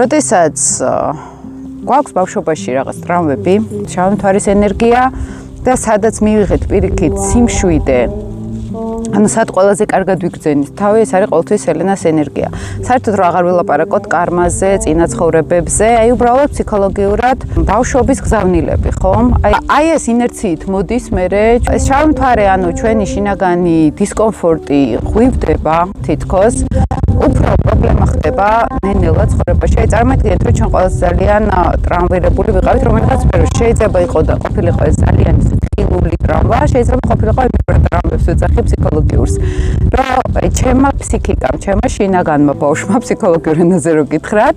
როდესაც გვაქვს ბავშვობაში რაღაც ტრამვები, შავი მთვარის ენერგია და სადაც მივიღეთ პირიქით სიმშვიდე, ანუ სად ყველაზე კარგად ვიგრძენით თავი, ეს არის ყოველთვის ელენას ენერგია. საერთოდ რა აღარ ვილაპარაკოთ კარმაზე, წინაცხოვრებებზე, აი უბრალოდ ფსიქოლოგიურად ბავშვობის გზავნილები, ხომ? აი ეს ინერციით მოდის მერე ეს შავი მთვარე, ანუ ჩვენი შინაგანი დისკომფორტი ღვივდება თითქოს. უფრო პრობლემა ხდება ნელ-ნელა ცხოვრებაში. აი წარმოვიდგინეთ, რომ ჩვენ ყველას ძალიან ტრამვირებული ვიყავით რომელიღაც სფეროში. შეიძლება იყოს და ყოფილიყო ეს ძალიან ხილული ტრამვა, შეიძლება ყოფილიყო ტრამვებს ვეძახი ფსიქოლოგიურს. რომ ჩემმა ფსიქიკამ, ჩემმა შინაგანმა ბავშვმა ფსიქოლოგიურ ენაზე რო გითხრათ,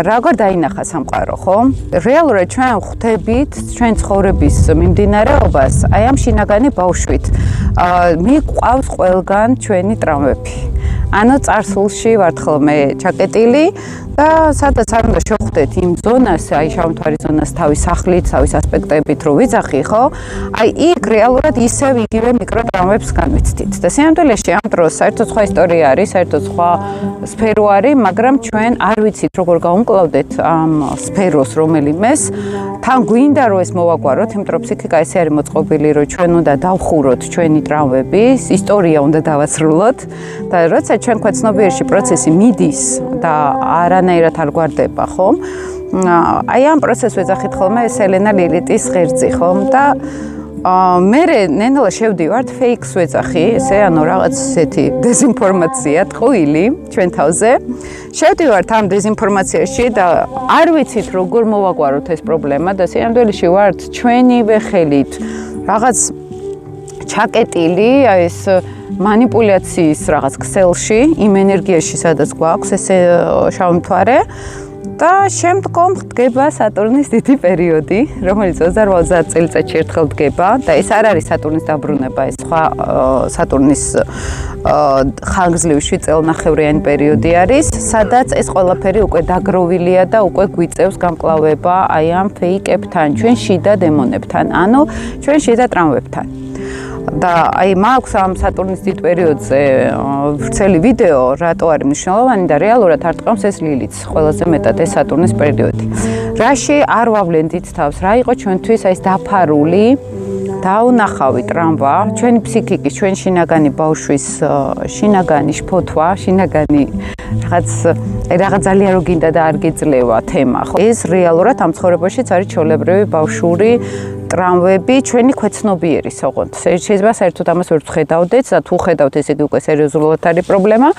როგორ დაინახა სამყარო, ხო? რეალურად ჩვენ ხვდებით ჩვენ ცხოვრების მიმდინარეობას აი ამ შინაგანი ბავშვით. მიყვავს ყველგან ჩვენი ტრამვები. ანუ წარსულში ვართ ხოლმე ჩაკეტილი და სადაც არ უნდა შევხვდეთ იმ ზონას, აი შავი მთვარის ზონას თავის სახლით, თავის ასპექტებით რო ვიძახი, ხო? აი იქ რეალურად ისევ იგივე მიკროტრამვებს განვიცდით. და სინამდვილეში ამ დროს საერთოდ სხვა ისტორია არის, საერთოდ სხვა სფერო არის, მაგრამ ჩვენ არ ვიცით როგორ გავუმკლავდეთ ამ სფეროს რომელიმეს. თან გვინდა რომ ეს მოვაგვაროთ, იმიტომ რომ ფსიქიკა ესე არის მოწყობილი, რომ ჩვენ უნდა დავხუროთ ჩვენი ტრამვები, ისტორია უნდა დავასრულოთ და როცა ჩვენ ქვეცნობიერში პროცესი მიდის და არანაირად არ გვარდება, ხომ? აი ამ პროცესს ვეძახით ხოლმე ეს ელენა ლილიტის ღერძი, ხომ? და მე ნელა შევდივართ ფეიქს ვეძახი, ესე ანუ რაღაც ესეთი დეზინფორმაცია, ტყუილი ჩვენ თავზე. შევდივართ ამ დეზინფორმაციაში და არ ვიცით როგორ მოვაგვაროთ ეს პრობლემა და სინამდვილეში ვართ ჩვენივე ხელით რაღაც ჩაკეტილი, აი ეს манипуляციის რაღაც ქსელში, იმ ენერგიაში, სადაც გვაქვს ეს შავი მთვარე და შემდგომ ხდება სატურნის დიდი პერიოდი, რომელიც 20-30 წელიწადში ერთხელ დგება და ეს არ არის სატურნის დაბრუნება, ეს სხვა სატურნის ხანგრძლივი წელნახევრიანი პერიოდი არის, სადაც ეს ყველაფერი უკვე დაგროვილია და უკვე გვიწევს გამკლავება აი ამ ფეიკებთან, ჩვენ შიდა დემონებთან, ანუ ჩვენ შიდა ტრამვებთან. და აი მაქვს ამ სატურნის დიდ პერიოდზე ვრცელი ვიდეო, რატო არის მნიშვნელოვანი და რეალურად არ ტყავს ეს ლილიც, ყველაზე მეტად ეს სატურნის პერიოდი. რაში არ ვავლენდით თავს, რა იყო ჩვენთვის აი ეს დაფარული, დაუნახავი ტრამვა, ჩვენი ფსიქიკის, ჩვენი შინაგანი ბავშვის შინაგანი შფოთვა, შინაგანი რაღაც ძალიან რო გინდა და არ გიძლევა თემა, ხო? ეს რეალურად ამ ცხოვრებაშიც არის ჩვეულებრივი ბავშვური ტრამვები, ჩვენი ქვეცნობიერის ოღონდ. შეიძლება საერთოდ ამას ვერ ვხედავდეთ და თუ ხედავთ, ესე იგი უკვე სერიოზულად არის პრობლემა.